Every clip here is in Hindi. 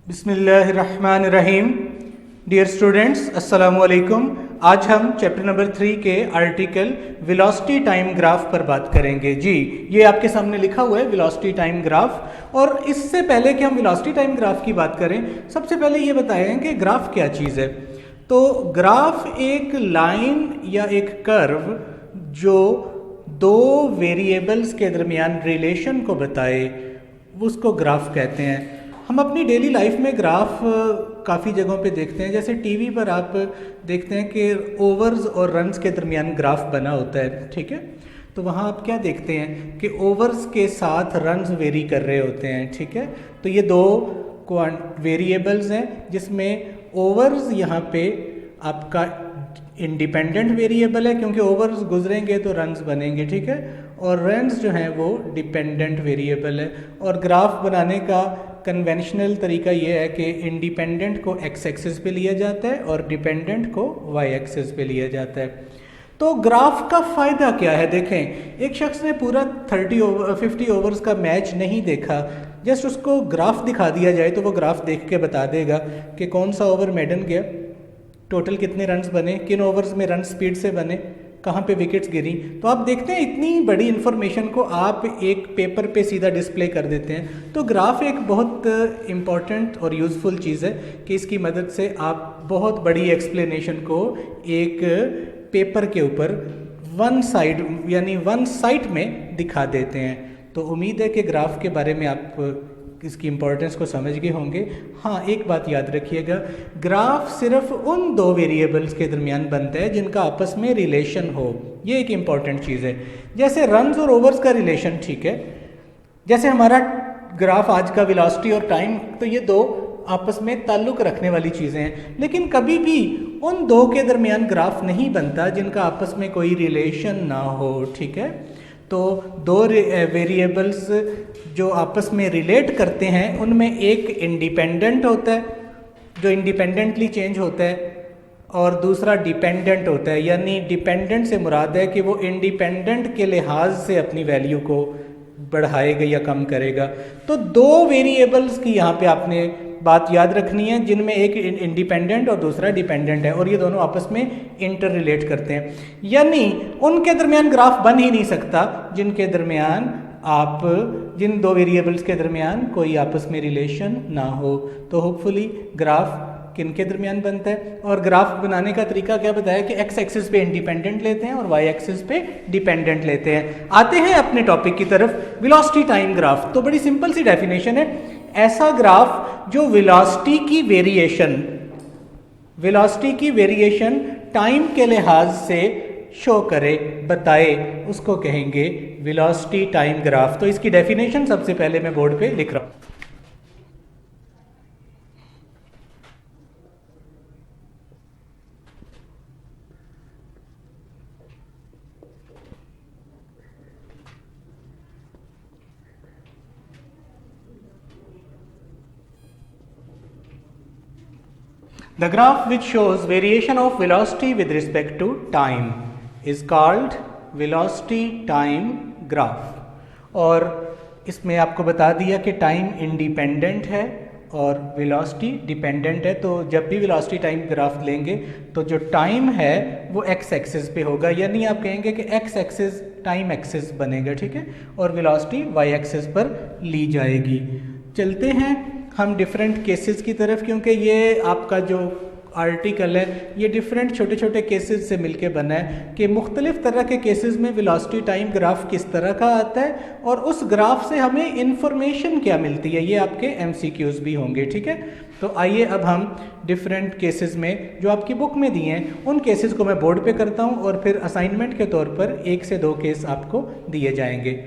बिस्मिल्लाहिर्रहमानिर्रहीम। डियर स्टूडेंट्स, अस्सलाम वालेकुम। आज हम चैप्टर नंबर 3 के आर्टिकल वेलोसिटी टाइम ग्राफ पर बात करेंगे। जी, ये आपके सामने लिखा हुआ है वेलोसिटी टाइम ग्राफ। और इससे पहले कि हम वेलोसिटी टाइम ग्राफ की बात करें, सबसे पहले ये बताएं कि ग्राफ क्या चीज़ है। तो ग्राफ एक लाइन या एक कर्व जो दो वेरिएबल्स के दरमियान रिलेशन को बताए, उसको ग्राफ कहते हैं। हम अपनी डेली लाइफ में ग्राफ काफ़ी जगहों पे देखते हैं। जैसे टीवी पर आप देखते हैं कि ओवर्स और रन्स के दरमियान ग्राफ बना होता है, ठीक है। तो वहाँ आप क्या देखते हैं कि ओवर्स के साथ रन्स वेरी कर रहे होते हैं, ठीक है। तो ये दो वेरिएबल्स हैं जिसमें ओवर्स यहाँ पे आपका इंडिपेंडेंट वेरिएबल है क्योंकि ओवर्स गुजरेंगे तो रन्स बनेंगे, ठीक है। और रन्स जो हैं वो डिपेंडेंट वेरिएबल है। और ग्राफ बनाने का कन्वेंशनल तरीका ये है कि इंडिपेंडेंट को एक्स एक्सिस पे लिया जाता है और डिपेंडेंट को वाई एक्सिस पे लिया जाता है। तो ग्राफ का फ़ायदा क्या है? देखें, एक शख्स ने पूरा 50 ओवर्स का मैच नहीं देखा, जस्ट उसको ग्राफ दिखा दिया जाए तो वो ग्राफ देख के बता देगा कि कौन सा ओवर मेडन गया, टोटल कितने रन्स बने, किन ओवर्स में रन स्पीड से बने, कहाँ पे विकेट्स गिरी। तो आप देखते हैं इतनी बड़ी इन्फॉर्मेशन को आप एक पेपर पे सीधा डिस्प्ले कर देते हैं। तो ग्राफ एक बहुत इम्पॉर्टेंट और यूज़फुल चीज़ है कि इसकी मदद से आप बहुत बड़ी एक्सप्लेनेशन को एक पेपर के ऊपर वन साइड में दिखा देते हैं। तो उम्मीद है कि ग्राफ के बारे में आप इसकी इम्पोर्टेंस को समझ गए होंगे। हाँ, एक बात याद रखिएगा, ग्राफ सिर्फ उन दो वेरिएबल्स के दरमियान बनता है जिनका आपस में रिलेशन हो। ये एक इम्पॉर्टेंट चीज़ है। जैसे रन्स और ओवर्स का रिलेशन, ठीक है, जैसे हमारा ग्राफ आज का वेलोसिटी और टाइम, तो ये दो आपस में ताल्लुक़ रखने वाली चीज़ें हैं। लेकिन कभी भी उन दो के दरमियान ग्राफ नहीं बनता जिनका आपस में कोई रिलेशन ना हो, ठीक है। तो दो वेरिएबल्स जो आपस में रिलेट करते हैं उनमें एक इंडिपेंडेंट होता है जो इंडिपेंडेंटली चेंज होता है और दूसरा डिपेंडेंट होता है। यानी डिपेंडेंट से मुराद है कि वो इंडिपेंडेंट के लिहाज से अपनी वैल्यू को बढ़ाएगा या कम करेगा। तो दो वेरिएबल्स की यहाँ पे आपने बात याद रखनी है जिनमें एक इंडिपेंडेंट और दूसरा डिपेंडेंट है और ये दोनों आपस में इंटर रिलेट करते हैं। यानी उनके दरमियान ग्राफ बन ही नहीं सकता जिनके दरमियान जिन दो वेरिएबल्स के दरमियान कोई आपस में रिलेशन ना हो। तो होपफुली ग्राफ किन के दरमियान बनता है। और ग्राफ बनाने का तरीका क्या बताया कि एक्स एक्सिस पे इंडिपेंडेंट लेते हैं और वाई एक्सिस पे डिपेंडेंट लेते हैं। आते हैं अपने टॉपिक की तरफ, वेलोसिटी टाइम ग्राफ। तो बड़ी सिंपल सी डेफिनेशन है, ऐसा ग्राफ जो वेलोसिटी की वेरिएशन टाइम के लिहाज से शो करे, बताए, उसको कहेंगे वेलोसिटी टाइम ग्राफ। तो इसकी डेफिनेशन सबसे पहले मैं बोर्ड पे लिख रहा हूं। The graph which shows variation of velocity with respect to time is called velocity time graph। और इसमें आपको बता दिया कि टाइम इंडिपेंडेंट है और वेलोसिटी डिपेंडेंट है। तो जब भी वेलोसिटी टाइम ग्राफ लेंगे तो जो टाइम है वो एक्स एक्सिस पे होगा, यानी आप कहेंगे कि एक्स एक्सिस टाइम एक्सिस बनेगा, ठीक है, और वेलोसिटी वाई एक्सिस पर ली जाएगी। चलते हैं हम डिफरेंट केसेस की तरफ, क्योंकि ये आपका जो आर्टिकल है ये डिफरेंट छोटे छोटे केसेस से मिलके बना है कि मुख्तलिफ तरह के केसेस में वेलोसिटी टाइम ग्राफ किस तरह का आता है और उस ग्राफ से हमें इंफॉर्मेशन क्या मिलती है। ये आपके एमसीक्यूज भी होंगे, ठीक है। तो आइए अब हम डिफरेंट केसेस में जो आपकी बुक में दिए हैं उन केसेस को मैं बोर्ड पे करता हूँ और फिर असाइनमेंट के तौर पर 1 से 2 केस आपको दिए जाएंगे।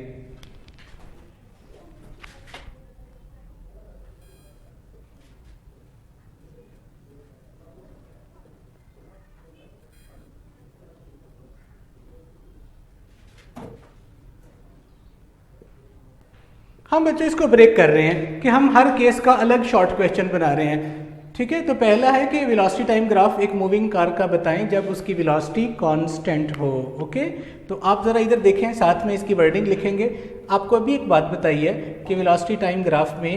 हम बच्चों इसको ब्रेक कर रहे हैं कि हम हर केस का अलग शॉर्ट क्वेश्चन बना रहे हैं, ठीक है। तो पहला है कि वेलोसिटी टाइम ग्राफ एक मूविंग कार का बताएं जब उसकी वेलोसिटी कांस्टेंट हो। ओके, तो आप ज़रा इधर देखें, साथ में इसकी वर्डिंग लिखेंगे। आपको अभी एक बात बताई है कि वेलोसिटी टाइम ग्राफ में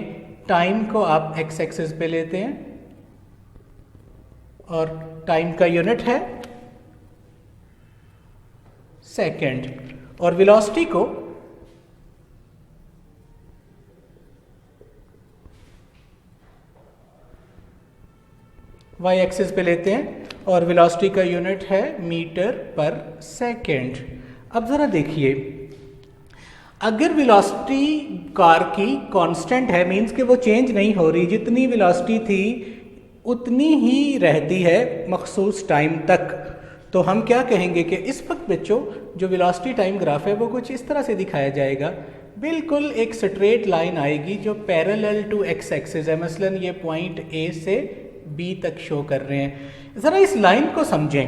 टाइम को आप एक्स एक्सिस पे लेते हैं और टाइम का यूनिट है सेकेंड, और वेलोसिटी को वाई एक्सिस पे लेते हैं और वेलोसिटी का यूनिट है मीटर पर सेकेंड। अब ज़रा देखिए, अगर वेलोसिटी कार की कांस्टेंट है, मींस कि वो चेंज नहीं हो रही, जितनी वेलोसिटी थी उतनी ही रहती है मखसूस टाइम तक, तो हम क्या कहेंगे कि इस वक्त बच्चों जो वेलोसिटी टाइम ग्राफ है वो कुछ इस तरह से दिखाया जाएगा। बिल्कुल एक स्ट्रेट लाइन आएगी जो पैरेलल टू एक्स एक्सिस है, मसलन ये पॉइंट ए से बी तक शो कर रहे हैं। ज़रा इस लाइन को समझें,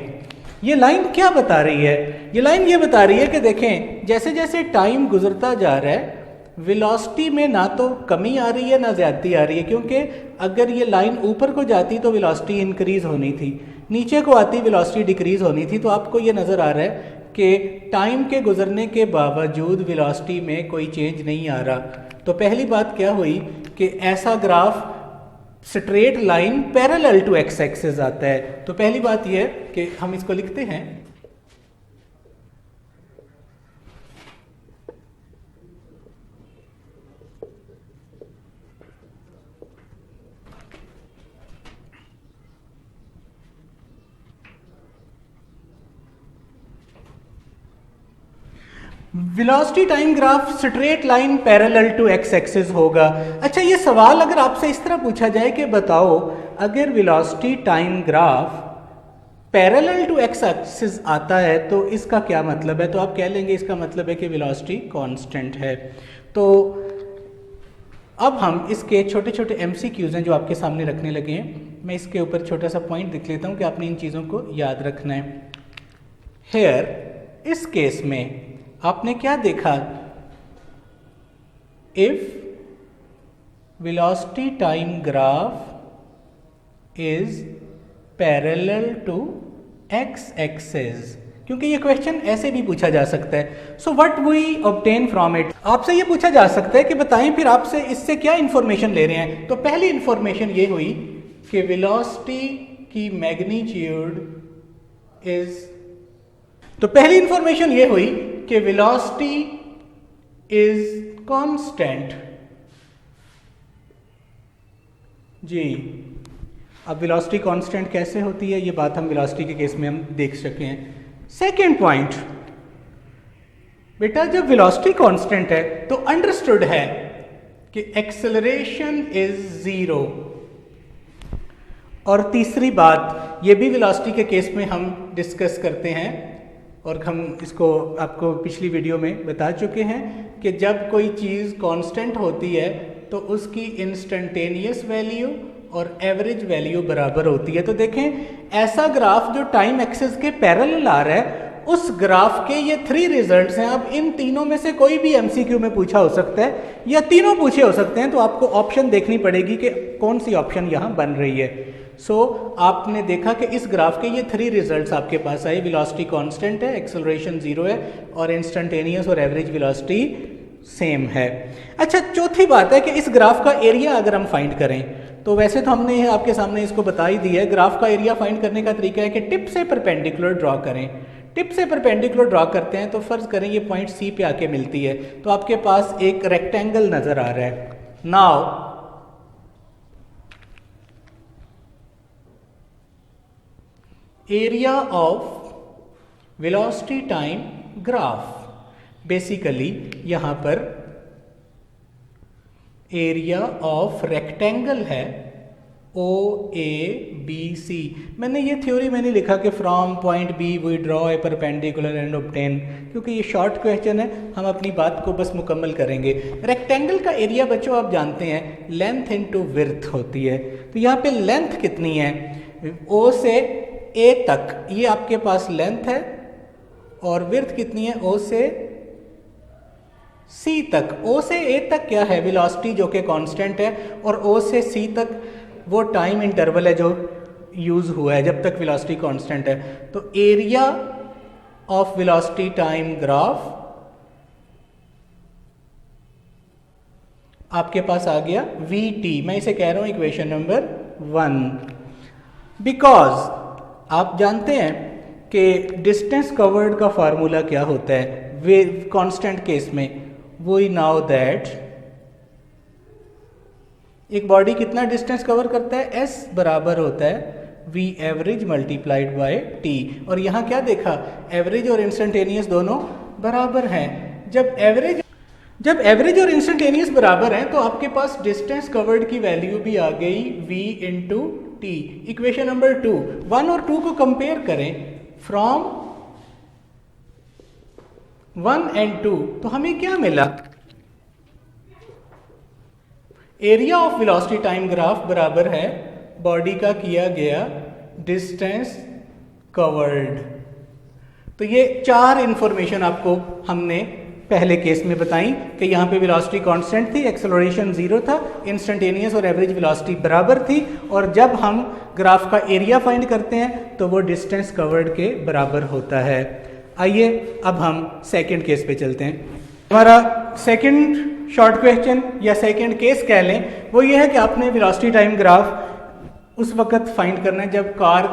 ये लाइन क्या बता रही है? ये लाइन ये बता रही है कि देखें जैसे जैसे टाइम गुजरता जा रहा है वेलोसिटी में ना तो कमी आ रही है ना ज़्यादती आ रही है, क्योंकि अगर ये लाइन ऊपर को जाती तो वेलोसिटी इंक्रीज होनी थी, नीचे को आती वेलोसिटी डिक्रीज होनी थी। तो आपको ये नज़र आ रहा है कि टाइम के गुजरने के बावजूद वेलोसिटी में कोई चेंज नहीं आ रहा। तो पहली बात क्या हुई कि ऐसा graph straight line parallel to x axis आता है। तो पहली बात यह है कि हम इसको लिखते हैं velocity time graph straight line parallel to x axis होगा। अच्छा, ये सवाल अगर आपसे इस तरह पूछा जाए कि बताओ अगर velocity time graph parallel to x axis आता है तो इसका क्या मतलब है, तो आप कह लेंगे इसका मतलब है कि वेलोसिटी कांस्टेंट है। तो अब हम इसके छोटे छोटे एमसीक्यूज हैं जो आपके सामने रखने लगे हैं। मैं इसके ऊपर छोटा सा पॉइंट लिख लेता हूं कि आपने इन चीज़ों को याद रखना है। हेयर, इस केस में आपने क्या देखा, if velocity time graph is parallel to x axis, क्योंकि ये क्वेश्चन ऐसे भी पूछा जा सकता है। So what we obtain from it, आपसे ये पूछा जा सकता है कि बताएं फिर आपसे इससे क्या इंफॉर्मेशन ले रहे हैं। तो पहली इंफॉर्मेशन ये हुई कि वेलोसिटी की मैग्नीट्यूड इज, तो पहली इंफॉर्मेशन ये हुई कि वेलोसिटी इज कांस्टेंट। जी, अब वेलोसिटी कांस्टेंट कैसे होती है ये बात हम वेलोसिटी के केस में हम देख सके हैं। सेकेंड पॉइंट, बेटा जब वेलोसिटी कांस्टेंट है तो अंडरस्टूड है कि एक्सेलरेशन इज जीरो। और तीसरी बात ये भी वेलोसिटी के केस में हम डिस्कस करते हैं और हम इसको आपको पिछली वीडियो में बता चुके हैं कि जब कोई चीज़ कांस्टेंट होती है तो उसकी इंस्टेंटेनियस वैल्यू और एवरेज वैल्यू बराबर होती है। तो देखें ऐसा ग्राफ जो टाइम एक्सिस के पैरेलल आ रहा है, उस ग्राफ के ये 3 रिजल्ट्स हैं। अब इन तीनों में से कोई भी एमसीक्यू में पूछा हो सकता है या तीनों पूछे हो सकते हैं, तो आपको ऑप्शन देखनी पड़ेगी कि कौन सी ऑप्शन यहाँ बन रही है। आपने देखा कि इस ग्राफ के ये 3 रिजल्ट्स आपके पास आए, वेलोसिटी कांस्टेंट है, एक्सेलरेशन जीरो है और इंस्टेंटेनियस और एवरेज वेलोसिटी सेम है। अच्छा, चौथी बात है कि इस ग्राफ का एरिया अगर हम फाइंड करें, तो वैसे तो हमने आपके सामने इसको बता ही दिया है। ग्राफ का एरिया फाइंड करने का तरीका है कि टिप से परपेंडिकुलर ड्रॉ करें। टिप से परपेंडिकुलर ड्रॉ करते हैं तो फर्ज करें ये पॉइंट सी पे आके मिलती है, तो आपके पास एक रेक्टेंगल नजर आ रहा है। Now area of velocity time graph, basically यहां पर एरिया ऑफ रेक्टेंगल है ओ ए बी सी। मैंने ये थ्योरी मैंने लिखा कि from point B we draw a perpendicular and obtain, क्योंकि ये शॉर्ट क्वेश्चन है, हम अपनी बात को बस मुकम्मल करेंगे। रेक्टेंगल का एरिया बच्चों आप जानते हैं लेंथ इनटू विड्थ होती है। तो यहाँ पे लेंथ कितनी है, ओ से ए तक ये आपके पास लेंथ है, और विड्थ कितनी है ओ से सी तक। ओ से ए तक क्या है, वेलोसिटी जो कि कांस्टेंट है, और ओ से सी तक वो टाइम इंटरवल है जो यूज हुआ है जब तक वेलोसिटी कांस्टेंट है। तो area of velocity time graph आपके पास आ गया vt। मैं इसे कह रहा हूं इक्वेशन नंबर 1। बिकॉज आप जानते हैं कि डिस्टेंस कवर्ड का फार्मूला क्या होता है वे कांस्टेंट केस में। वी नाउ दैट एक बॉडी कितना डिस्टेंस कवर करता है, s बराबर होता है v average multiplied by t। और यहाँ क्या देखा, एवरेज और इंस्टेंटेनियस दोनों बराबर हैं। जब एवरेज और इंस्टेंटेनियस बराबर हैं तो आपके पास डिस्टेंस कवर्ड की वैल्यू भी आ गई v into T. Equation number 2, 1 और 2 को कंपेयर करें फ्रॉम 1 एंड 2 तो हमें क्या मिला, area of velocity time graph बराबर है बॉडी का किया गया डिस्टेंस कवर्ड। तो ये 4 इंफॉर्मेशन आपको हमने पहले केस में बताई कि यहाँ पे वेलोसिटी कांस्टेंट थी, एक्सेलरेशन 0 था, इंस्टेंटेनियस और एवरेज वेलोसिटी बराबर थी, और जब हम ग्राफ का एरिया फाइंड करते हैं तो वो डिस्टेंस कवर्ड के बराबर होता है। आइए अब हम सेकंड केस पे चलते हैं। हमारा सेकंड शॉर्ट क्वेश्चन या सेकंड केस कह लें, वो ये है कि आपने वेलोसिटी टाइम ग्राफ उस वक्त फाइंड करना है जब कार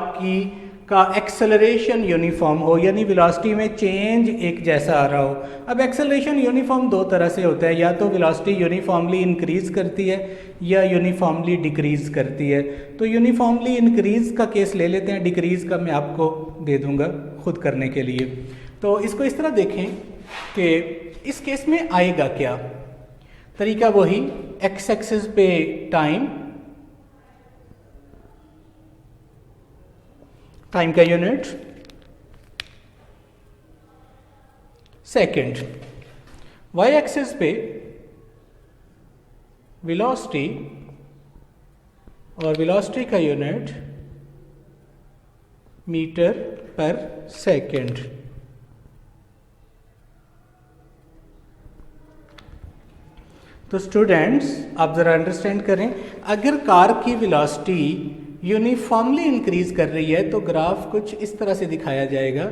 का एक्सेलरेशन यूनिफॉर्म हो, यानी वेलोसिटी में चेंज एक जैसा आ रहा हो। अब एक्सेलरेशन यूनिफॉर्म 2 तरह से होता है, या तो वेलोसिटी यूनिफॉर्मली इंक्रीज करती है या यूनिफॉर्मली डिक्रीज करती है। तो यूनिफॉर्मली इंक्रीज का केस ले लेते हैं, डिक्रीज का मैं आपको दे दूंगा खुद करने के लिए। तो इसको इस तरह देखें कि इस केस में आएगा क्या, तरीका वही, एक्स एक्सिस पे टाइम का यूनिट सेकंड, वाई एक्सिस पे वेलोसिटी और वेलोसिटी का यूनिट मीटर पर सेकंड। तो स्टूडेंट्स आप ज़रा अंडरस्टैंड करें, अगर कार की वेलोसिटी यूनिफॉर्मली इंक्रीज कर रही है तो ग्राफ कुछ इस तरह से दिखाया जाएगा।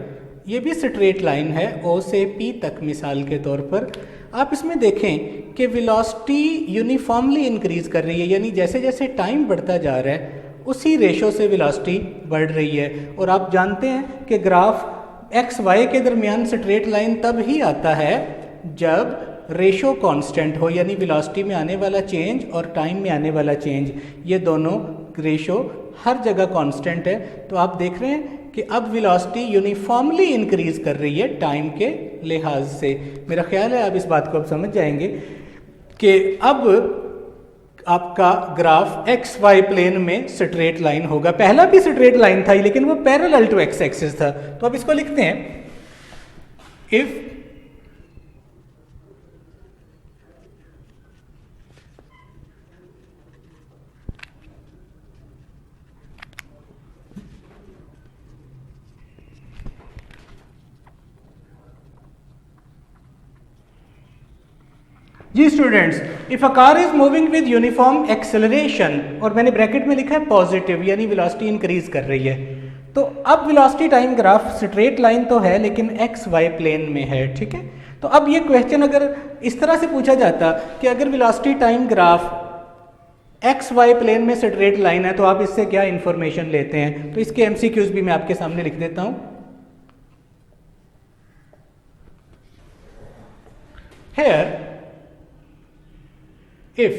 ये भी स्ट्रेट लाइन है O से P तक मिसाल के तौर पर। आप इसमें देखें कि वेलोसिटी यूनिफॉर्मली इंक्रीज कर रही है, यानी जैसे जैसे टाइम बढ़ता जा रहा है उसी रेशो से वेलोसिटी बढ़ रही है। और आप जानते हैं कि ग्राफ एक्स वाई के दरमियान स्ट्रेट लाइन तब ही आता है जब रेशो कांस्टेंट हो, यानी वेलोसिटी में आने वाला चेंज और टाइम में आने वाला चेंज, ये दोनों रेशो हर जगह कांस्टेंट है। तो आप देख रहे हैं कि अब वेलोसिटी यूनिफॉर्मली इंक्रीज कर रही है टाइम के लिहाज से। मेरा ख्याल है आप इस बात को अब समझ जाएंगे कि अब आपका ग्राफ एक्स वाई प्लेन में स्ट्रेट लाइन होगा। पहला भी स्ट्रेट लाइन था लेकिन वो पैरेलल टू एक्स एक्सिस था। तो अब इसको लिखते हैं, इफ जी students, if a car is moving with uniform acceleration, और मैंने ब्रैकेट में लिखा है पॉजिटिव, यानी वेलोसिटी इंक्रीज कर रही है। तो अब velocity time graph straight line तो है लेकिन एक्स वाई प्लेन में है, ठीक है। तो अब ये क्वेश्चन अगर इस तरह से पूछा जाता कि अगर velocity time graph x y plane में स्ट्रेट लाइन है तो आप इससे क्या इंफॉर्मेशन लेते हैं, तो इसके एमसीक्यूज भी मैं आपके सामने लिख देता हूं। हेयर if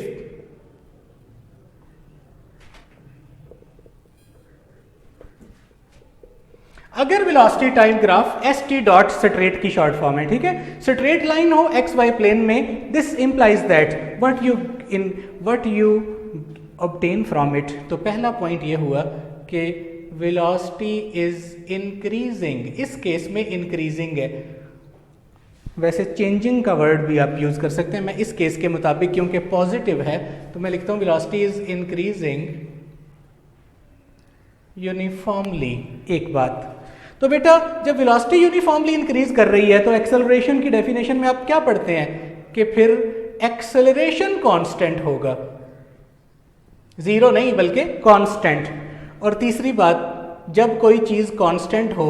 अगर velocity time graph S T dot straight की शॉर्ट फॉर्म है, ठीक है, स्ट्रेट लाइन हो एक्स वाई प्लेन में, this implies that what you obtain from it. तो पहला पॉइंट ये हुआ कि वेलोसिटी इज इंक्रीजिंग, इस केस में इंक्रीजिंग है। वैसे चेंजिंग का वर्ड भी आप यूज कर सकते हैं, मैं इस केस के मुताबिक क्योंकि पॉजिटिव है तो मैं लिखता हूं वेलोसिटी इज इंक्रीजिंग यूनिफॉर्मली। एक बात तो बेटा, जब वेलोसिटी यूनिफॉर्मली इंक्रीज कर रही है तो एक्सेलरेशन की डेफिनेशन में आप क्या पढ़ते हैं कि फिर एक्सेलरेशन कांस्टेंट होगा, जीरो नहीं बल्कि कांस्टेंट। और तीसरी बात, जब कोई चीज कांस्टेंट हो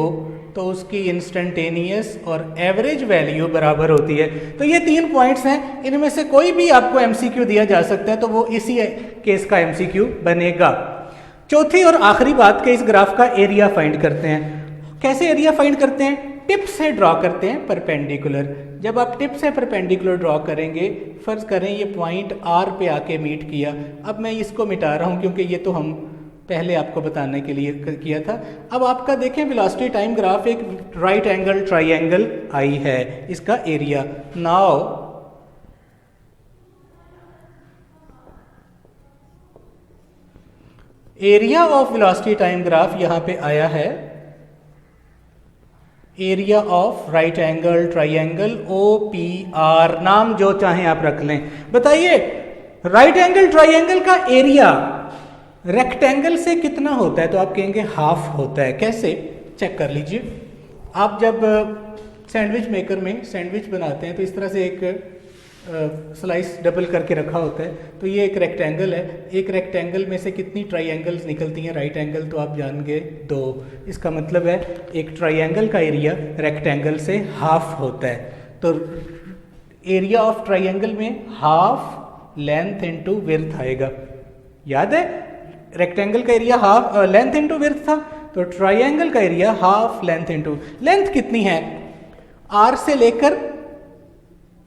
तो उसकी इंस्टेंटेनियस और एवरेज वैल्यू बराबर होती है। तो ये 3 पॉइंट्स हैं, इनमें से कोई भी आपको एमसीक्यू दिया जा सकता है तो वो इसी केस का एमसीक्यू बनेगा। चौथी और आखिरी बात के इस ग्राफ का एरिया फाइंड करते हैं। कैसे एरिया फाइंड करते हैं? टिप से ड्रॉ करते हैं परपेंडिकुलर। जब आप टिप से परपेंडिकुलर ड्रॉ करेंगे, फर्ज करें ये पॉइंट आर पे आके मीट किया। अब मैं इसको मिटा रहा हूँ क्योंकि ये तो हम पहले आपको बताने के लिए किया था। अब आपका देखें वेलोसिटी टाइम ग्राफ एक राइट एंगल ट्राइंगल आई है, इसका area. Now area of velocity time graph यहां पे आया है, area of right angle triangle OPR, नाम जो चाहें आप रख लें। बताइए राइट एंगल ट्राइंगल का एरिया रेक्टेंगल से कितना होता है? तो आप कहेंगे हाफ होता है। कैसे? चेक कर लीजिए। आप जब सैंडविच मेकर में सैंडविच बनाते हैं तो इस तरह से एक स्लाइस डबल करके रखा होता है, तो ये एक रेक्टेंगल है। एक रेक्टेंगल में से कितनी ट्राइंगल्स निकलती हैं राइट एंगल? तो आप जान गए 2। इसका मतलब है एक ट्राइंगल का एरिया रेक्टेंगल से हाफ होता है। तो एरिया ऑफ ट्राइंगल में हाफ लेंथ इनटू विड्थ आएगा। याद है रेक्टेंगल का area half length into width था, तो ट्राइंगल का area half length into length कितनी है? R से लेकर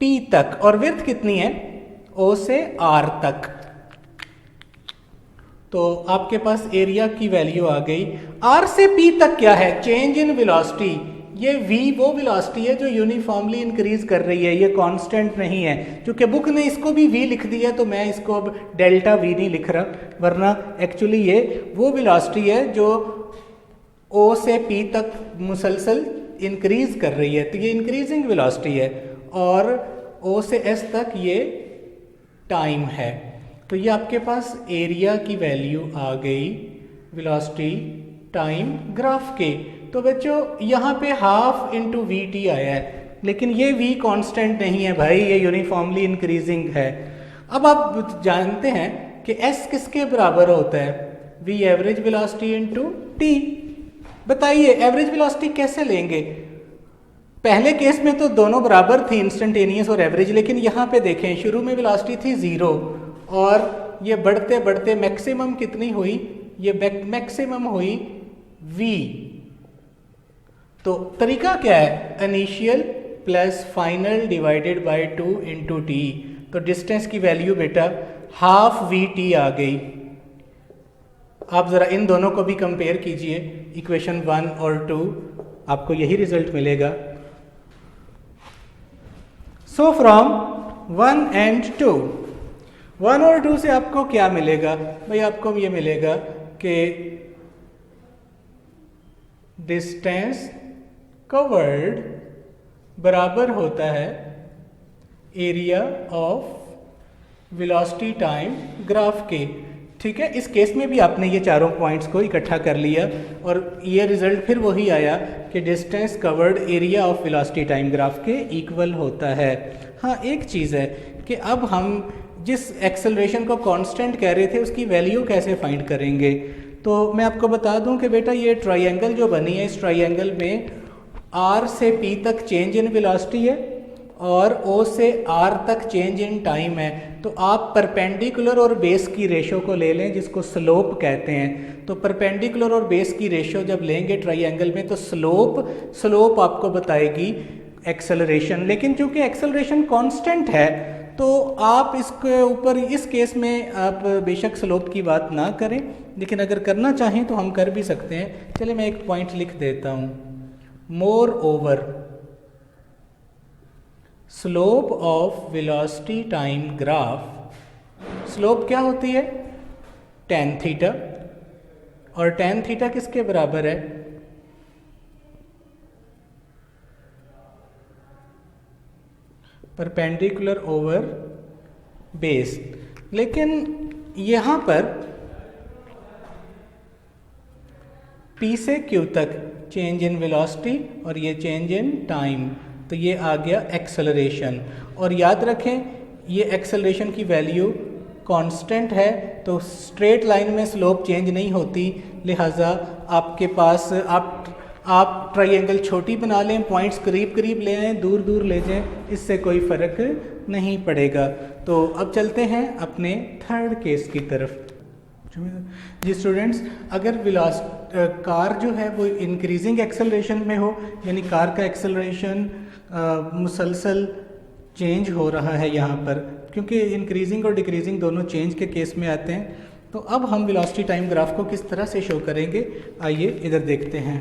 P तक, और विड्थ कितनी है? O से R तक। तो आपके पास एरिया की वैल्यू आ गई। R से P तक क्या है? Change in velocity. ये V वो वेलोसिटी है जो यूनिफॉर्मली इंक्रीज कर रही है, ये कांस्टेंट नहीं है। क्योंकि बुक ने इसको भी V लिख दिया तो मैं इसको अब डेल्टा V नहीं लिख रहा, वरना एक्चुअली ये वो वेलोसिटी है जो O से P तक मुसलसल इंक्रीज कर रही है, तो ये इंक्रीजिंग वेलोसिटी है। और O से S तक ये टाइम है। तो ये आपके पास एरिया की वैल्यू आ गई वेलोसिटी टाइम ग्राफ के। तो बच्चों यहाँ पे हाफ इंटू VT आया है, लेकिन ये V कांस्टेंट नहीं है भाई, ये यूनिफॉर्मली इंक्रीजिंग है। अब आप जानते हैं कि S किसके बराबर होता है? V average velocity into T। बताइए एवरेज वेलोसिटी कैसे लेंगे? पहले केस में तो दोनों बराबर थी, इंस्टेंटेनियस और एवरेज, लेकिन यहाँ पे देखें शुरू में वेलोसिटी थी 0 और ये बढ़ते बढ़ते मैक्सिमम कितनी हुई? ये मैक्सिमम हुई V। तो तरीका क्या है? Initial plus final divided by 2 into T। तो डिस्टेंस की वैल्यू बेटा हाफ VT आ गई। आप ज़रा इन दोनों को भी कंपेयर कीजिए, इक्वेशन 1 और 2, आपको यही रिजल्ट मिलेगा। सो फ्रॉम 1 एंड 2, 1 और 2 से आपको क्या मिलेगा? भाई आपको ये मिलेगा कि डिस्टेंस कवर्ड बराबर होता है area of velocity time graph के। ठीक है, इस केस में भी आपने ये चारों पॉइंट्स को इकट्ठा कर लिया और ये रिजल्ट फिर वही आया कि distance covered area of velocity time graph के इक्वल होता है। हाँ, एक चीज़ है कि अब हम जिस एक्सेलरेशन को कांस्टेंट कह रहे थे उसकी वैल्यू कैसे फाइंड करेंगे? तो मैं आपको बता दूं कि बेटा ये ट्राइंगल जो बनी है, इस ट्राइंगल में R से P तक चेंज इन वेलोसिटी है और O से R तक चेंज इन टाइम है। तो आप परपेंडिकुलर और बेस की रेशो को ले लें जिसको स्लोप कहते हैं। तो परपेंडिकुलर और बेस की रेशो जब लेंगे ट्राइंगल में तो स्लोप आपको बताएगी एक्सेलरेशन। लेकिन चूंकि एक्सेलरेशन कांस्टेंट है तो आप इसके ऊपर इस केस में आप बेशक स्लोप की बात ना करें, लेकिन अगर करना चाहें तो हम कर भी सकते हैं। चलिए मैं एक पॉइंट लिख देता हूँ, more over slope of velocity time graph. Slope क्या होती है? tan थीटा, और tan थीटा किसके बराबर है? Perpendicular over base. लेकिन यहाँ पर P से Q तक चेंज इन वेलोसिटी और ये चेंज इन टाइम, तो ये आ गया एक्सेलरेशन। और याद रखें ये एक्सेलरेशन की वैल्यू कांस्टेंट है, तो स्ट्रेट लाइन में स्लोप चेंज नहीं होती, लिहाजा आपके पास आप ट्राइंगल छोटी बना लें, पॉइंट्स करीब करीब ले आएँ, दूर दूर ले जाएं, इससे कोई फ़र्क नहीं पड़ेगा। तो अब चलते हैं अपने थर्ड केस की तरफ। जी स्टूडेंट्स, अगर कार जो है वो इंक्रीजिंग एक्सेलरेशन में हो, यानी कार का एक्सेलरेशन मुसलसल चेंज हो रहा है यहाँ पर, क्योंकि इंक्रीजिंग और डिक्रीजिंग दोनों चेंज के केस में आते हैं। तो अब हम वेलोसिटी टाइम ग्राफ को किस तरह से शो करेंगे, आइए इधर देखते हैं।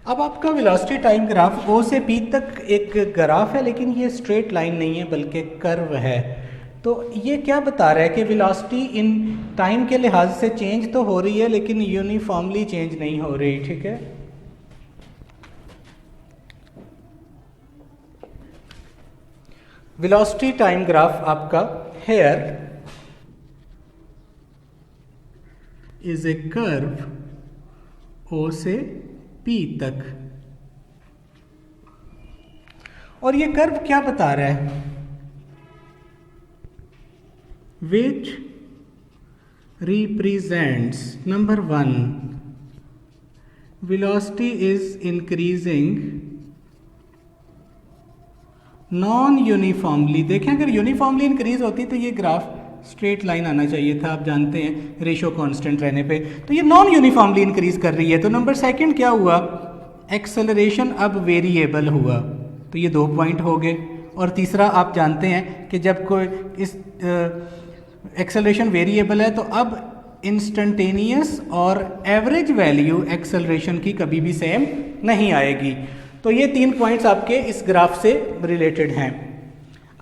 अब आपका वेलोसिटी टाइम ग्राफ O से P तक एक ग्राफ है, लेकिन ये स्ट्रेट लाइन नहीं है बल्कि कर्व है। तो ये क्या बता रहा है कि वेलोसिटी इन टाइम के लिहाज से चेंज तो हो रही है लेकिन यूनिफॉर्मली चेंज नहीं हो रही, ठीक है। वेलोसिटी टाइम ग्राफ आपका here is a curve O से P तक, और ये कर्व क्या बता रहा है, which represents number 1 velocity is increasing non uniformly. देखें अगर यूनिफॉर्मली इंक्रीज होती तो ये ग्राफ स्ट्रेट लाइन आना चाहिए था, आप जानते हैं रेशो कांस्टेंट रहने पे। तो ये नॉन यूनिफॉर्मली इंक्रीज कर रही है। तो नंबर सेकंड क्या हुआ, एक्सेलरेशन अब वेरिएबल हुआ, तो ये 2 पॉइंट हो गए। और तीसरा आप जानते हैं कि जब कोई इस एक्सेलरेशन वेरिएबल है तो अब इंस्टेंटेनियस और एवरेज वैल्यू एक्सेलरेशन की कभी भी सेम नहीं आएगी। तो ये 3 पॉइंट्स आपके इस ग्राफ से रिलेटेड हैं।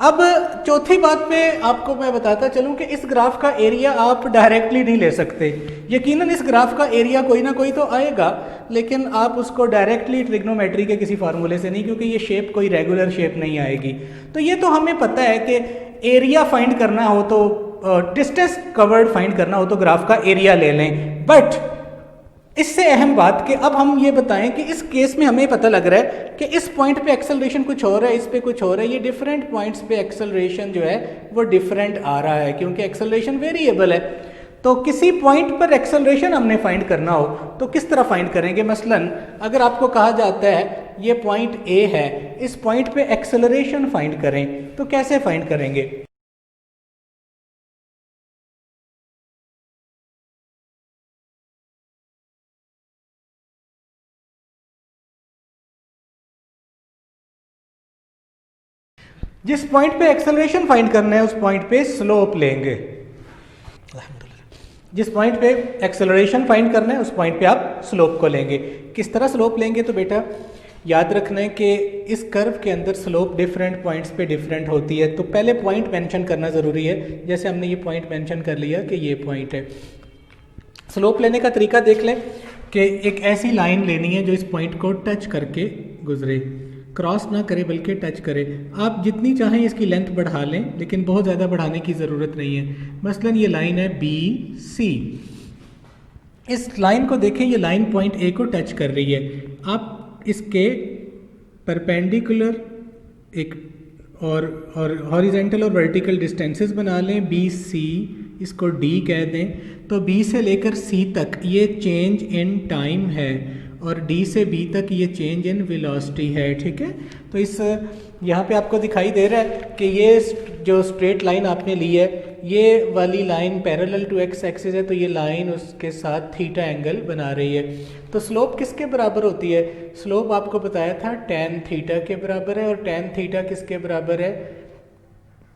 अब चौथी बात पे आपको मैं बताता चलूं कि इस ग्राफ का एरिया आप डायरेक्टली नहीं ले सकते। यकीनन इस ग्राफ का एरिया कोई ना कोई तो आएगा, लेकिन आप उसको डायरेक्टली ट्रिग्नोमेट्री के किसी फार्मूले से नहीं, क्योंकि ये शेप कोई रेगुलर शेप नहीं आएगी। तो ये तो हमें पता है कि एरिया फाइंड करना हो तो डिस्टेंस कवर्ड फाइंड करना हो तो ग्राफ का एरिया ले लें। बट इससे अहम बात कि अब हम ये बताएं कि इस केस में हमें पता लग रहा है कि इस पॉइंट पे एक्सेलरेशन कुछ हो रहा है, इस पे कुछ हो रहा है। ये डिफरेंट पॉइंट्स पे एक्सेलरेशन जो है वो डिफरेंट आ रहा है, क्योंकि एक्सेलरेशन वेरिएबल है। तो किसी पॉइंट पर एक्सेलरेशन हमने फाइंड करना हो तो किस तरह फाइंड करेंगे। मसलन अगर आपको कहा जाता है ये पॉइंट A है, इस पॉइंट पे एक्सेलरेशन फाइंड करें, तो कैसे फाइंड करेंगे। जिस पॉइंट पे एक्सेलरेशन फाइंड करना है उस पॉइंट पे स्लोप लेंगे। जिस पॉइंट पे एक्सेलरेशन फाइंड करना है उस पॉइंट पे आप स्लोप को लेंगे। किस तरह स्लोप लेंगे, तो बेटा याद रखना है कि इस कर्व के अंदर स्लोप डिफरेंट पॉइंट्स पे डिफरेंट होती है। तो पहले पॉइंट मेंशन करना ज़रूरी है। जैसे हमने ये पॉइंट मेंशन कर लिया कि ये पॉइंट है। स्लोप लेने का तरीका देख लें कि एक ऐसी लाइन लेनी है जो इस पॉइंट को टच करके गुजरे, क्रॉस ना करे बल्कि टच करे। आप जितनी चाहें इसकी लेंथ बढ़ा लें, लेकिन बहुत ज़्यादा बढ़ाने की ज़रूरत नहीं है। मसलन ये लाइन है BC, इस लाइन को देखें, ये लाइन पॉइंट A को टच कर रही है। आप इसके परपेंडिकुलर एक और हॉरिजेंटल और वर्टिकल डिस्टेंसेस बना लें। BC इसको D कह दें, तो B से लेकर C तक ये चेंज इन टाइम है और D से B तक ये चेंज इन वेलोसिटी है, ठीक है। तो इस यहाँ पे आपको दिखाई दे रहा है कि ये जो स्ट्रेट लाइन आपने ली है, ये वाली line parallel to x axis है, तो ये लाइन उसके साथ थीटा एंगल बना रही है। तो स्लोप किसके बराबर होती है, स्लोप आपको बताया था tan थीटा के बराबर है, और tan थीटा किसके बराबर है,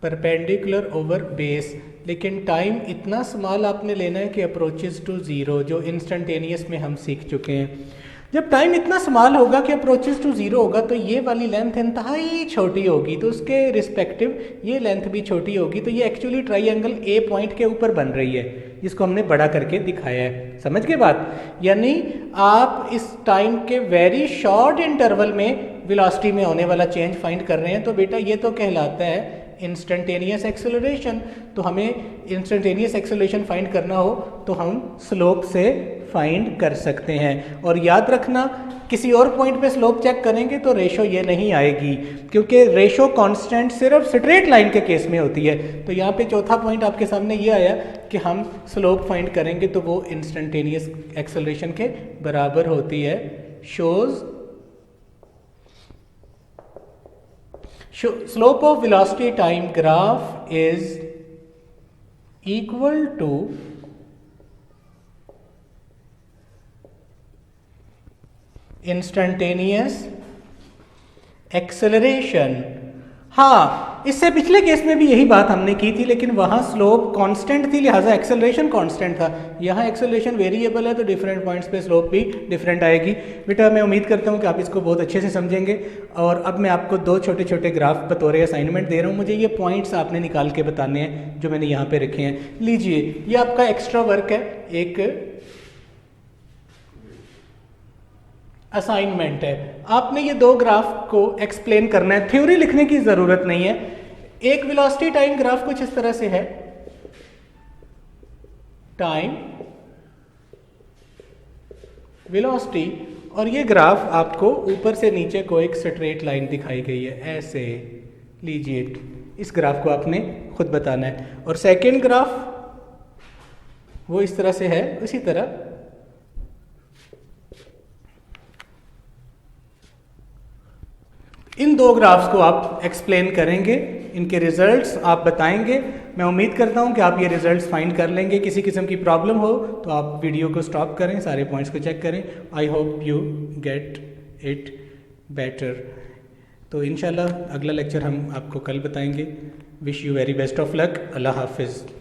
परपेंडिकुलर ओवर बेस। लेकिन टाइम इतना स्मॉल आपने लेना है कि अप्रोचेस टू ज़ीरो, जो इंस्टेंटेनियस में हम सीख चुके हैं। जब टाइम इतना स्मॉल होगा कि अप्रोचेस टू ज़ीरो होगा तो ये वाली लेंथ इंतहाई छोटी होगी, तो उसके रिस्पेक्टिव ये लेंथ भी छोटी होगी। तो ये एक्चुअली ट्राइंगल A पॉइंट के ऊपर बन रही है, जिसको हमने बड़ा करके दिखाया है। समझ गए बात। यानी आप इस टाइम के वेरी शॉर्ट इंटरवल में वेलोसिटी में होने वाला चेंज फाइंड कर रहे हैं, तो बेटा ये तो कहलाता है इंस्टेंटेनियस एक्सेलरेशन। तो हमें इंस्टेंटेनियस एक्सेलरेशन फाइंड करना हो तो हम स्लोप से फाइंड कर सकते हैं। और याद रखना किसी और पॉइंट पे स्लोप चेक करेंगे तो रेशो ये नहीं आएगी, क्योंकि रेशो कांस्टेंट सिर्फ स्ट्रेट लाइन के केस में होती है। तो यहाँ पे चौथा पॉइंट आपके सामने ये आया कि हम स्लोप फाइंड करेंगे तो वो इंस्टेंटेनियस एक्सेलरेशन के बराबर होती है। Shows slope of velocity time graph is equal to instantaneous acceleration. हाँ, इससे पिछले केस में भी यही बात हमने की थी, लेकिन वहाँ स्लोप कांस्टेंट थी, लिहाजा एक्सेलरेशन कांस्टेंट था। यहाँ एक्सेलरेशन वेरिएबल है तो डिफरेंट पॉइंट्स पे स्लोप भी डिफरेंट आएगी। बेटा मैं उम्मीद करता हूँ कि आप इसको बहुत अच्छे से समझेंगे। और अब मैं आपको दो छोटे छोटे ग्राफ बतौर असाइनमेंट दे रहा हूँ। मुझे ये पॉइंट्स आपने निकाल के बताने हैं जो मैंने यहाँ पे रखे हैं। लीजिए, ये आपका एक्स्ट्रा वर्क है, एक असाइनमेंट है। आपने ये दो ग्राफ को एक्सप्लेन करना है, थ्योरी लिखने की जरूरत नहीं है। एक वेलोसिटी टाइम ग्राफ कुछ इस तरह से है, टाइम वेलोसिटी, और ये ग्राफ आपको ऊपर से नीचे को एक स्ट्रेट लाइन दिखाई गई है ऐसे। लीजिए, इस ग्राफ को आपने खुद बताना है। और सेकंड ग्राफ वो इस तरह से है, उसी तरह इन दो ग्राफ्स को आप एक्सप्लेन करेंगे, इनके रिजल्ट्स आप बताएंगे। मैं उम्मीद करता हूं कि आप ये रिजल्ट्स फाइंड कर लेंगे। किसी किस्म की प्रॉब्लम हो तो आप वीडियो को स्टॉप करें, सारे पॉइंट्स को चेक करें। I hope you get it better. तो इंशाल्लाह अगला लेक्चर हम आपको कल बताएंगे। Wish you very best of luck. अल्लाह हाफिज़।